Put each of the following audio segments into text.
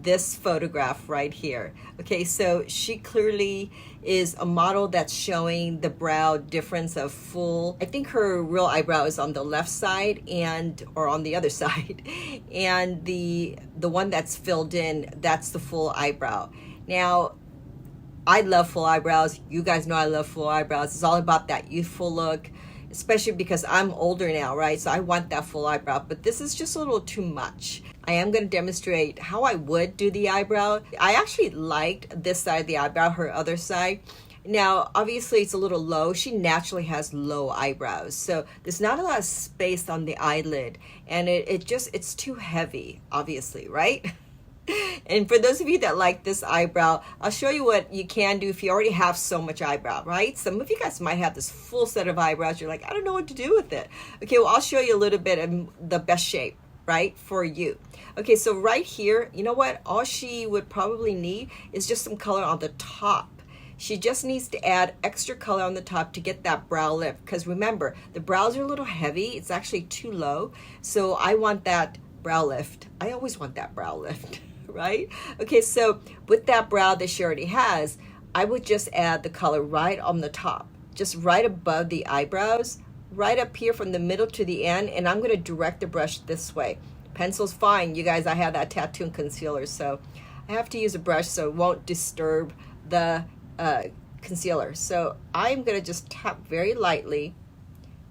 this photograph right here. Okay, so she clearly is a model that's showing the brow difference of full. I think her real eyebrow is on the left side or on the other side, and the one that's filled in, that's the full eyebrow. Now, I love full eyebrows. You guys know I love full eyebrows. It's all about that youthful look, especially because I'm older now, right? So I want that full eyebrow, but this is just a little too much. I am going to demonstrate how I would do the eyebrow. I actually liked this side of the eyebrow, her other side. Now, obviously it's a little low. She naturally has low eyebrows, so there's not a lot of space on the eyelid, and it's too heavy, obviously, right? And for those of you that like this eyebrow, I'll show you what you can do if you already have so much eyebrow, right? Some of you guys might have this full set of eyebrows. You're like, I don't know what to do with it. Okay, well, I'll show you a little bit of the best shape, right, for you. Okay, so right here, you know what? All she would probably need is just some color on the top. She just needs to add extra color on the top to get that brow lift. Because remember, the brows are a little heavy. It's actually too low. So I want that brow lift. I always want that brow lift. Right? Okay, so with that brow that she already has, I would just add the color right on the top, just right above the eyebrows, right up here from the middle to the end, and I'm going to direct the brush this way. Pencil's fine. You guys, I have that tattoo and concealer, so I have to use a brush so it won't disturb the concealer. So I'm going to just tap very lightly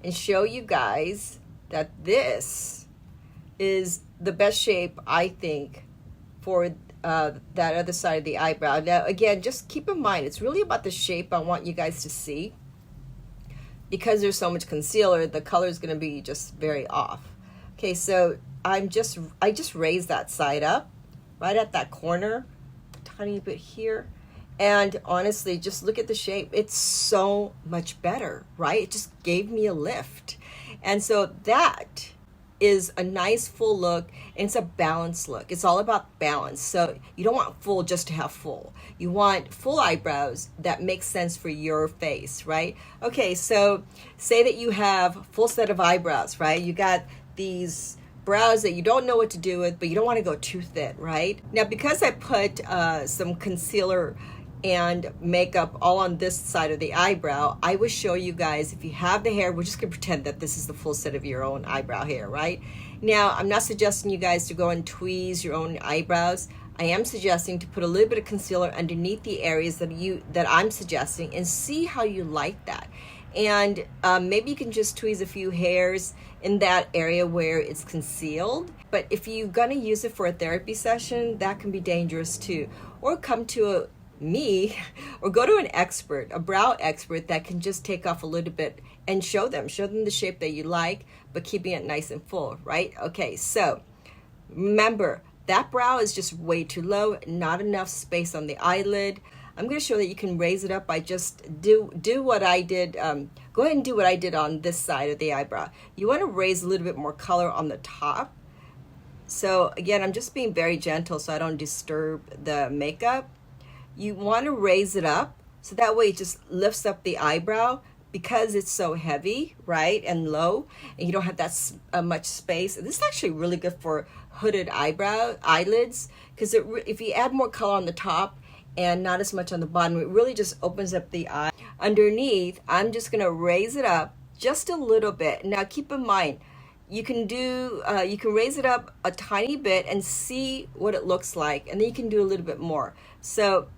and show you guys that this is the best shape, I think, for that other side of the eyebrow. Now, again, just keep in mind, it's really about the shape I want you guys to see. Because there's so much concealer, the color is going to be just very off. Okay, so I just raised that side up, right at that corner, a tiny bit here. And honestly, just look at the shape. It's so much better, right? It just gave me a lift. And so that is a nice full look, and it's a balanced look. It's all about balance. So you don't want full just to have full. You want full eyebrows that make sense for your face, right? Okay, so say that you have full set of eyebrows, right? You got these brows that you don't know what to do with, but you don't want to go too thin, right? Now, because I put some concealer and makeup all on this side of the eyebrow, I will show you guys, if you have the hair, we're just gonna pretend that this is the full set of your own eyebrow hair, right? Now, I'm not suggesting you guys to go and tweeze your own eyebrows. I am suggesting to put a little bit of concealer underneath the areas that I'm suggesting, and see how you like that. And maybe you can just tweeze a few hairs in that area where it's concealed. But if you're gonna use it for a therapy session, that can be dangerous too. Or come to me, or go to an expert, a brow expert that can just take off a little bit and show them the shape that you like, but keeping it nice and full, right? Okay, so remember, that brow is just way too low, not enough space on the eyelid. I'm going to show that you can raise it up by just do what I did. Go ahead and do what I did on this side of the eyebrow. You want to raise a little bit more color on the top. So again, I'm just being very gentle so I don't disturb the makeup. You want to raise it up so that way it just lifts up the eyebrow, because it's so heavy, right, and low, and you don't have that much space. This is actually really good for hooded eyelids, because if you add more color on the top and not as much on the bottom, it really just opens up the eye. Underneath, I'm just going to raise it up just a little bit. Now keep in mind, you can raise it up a tiny bit and see what it looks like, and then you can do a little bit more. So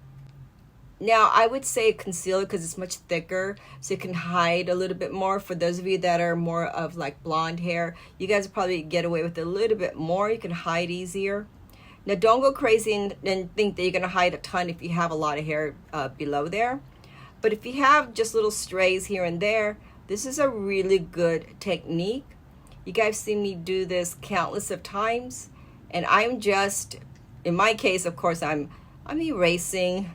now I would say concealer, because it's much thicker, so you can hide a little bit more. For those of you that are more of like blonde hair, you guys probably get away with a little bit more. You can hide easier. Now don't go crazy and think that you're going to hide a ton if you have a lot of hair below there. But if you have just little strays here and there, this is a really good technique. You guys see me do this countless of times, and I'm just, in my case, of course, I'm erasing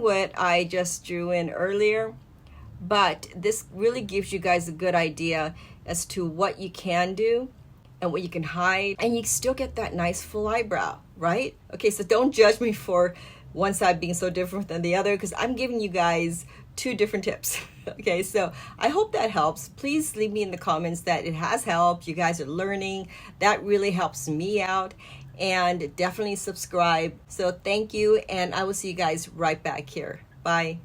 what I just drew in earlier, but this really gives you guys a good idea as to what you can do and what you can hide, and you still get that nice full eyebrow, right? Okay, so don't judge me for one side being so different than the other, because I'm giving you guys two different tips. Okay, so I hope that helps. Please leave me in the comments that it has helped. You guys are learning. That really helps me out. and definitely subscribe. So thank you, and I will see you guys right back here. Bye.